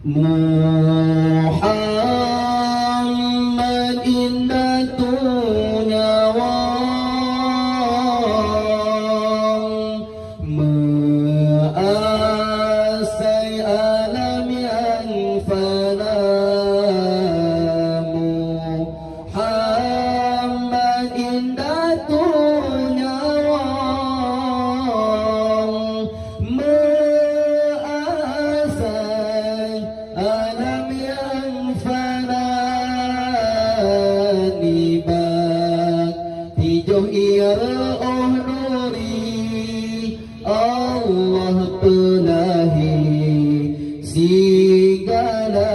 Muhammad indah tunyawang measai alam yang fana. Muhammad indah tunyawang measai alam yang fana. Nibat hijau ira'ah nuri Allah penahi segala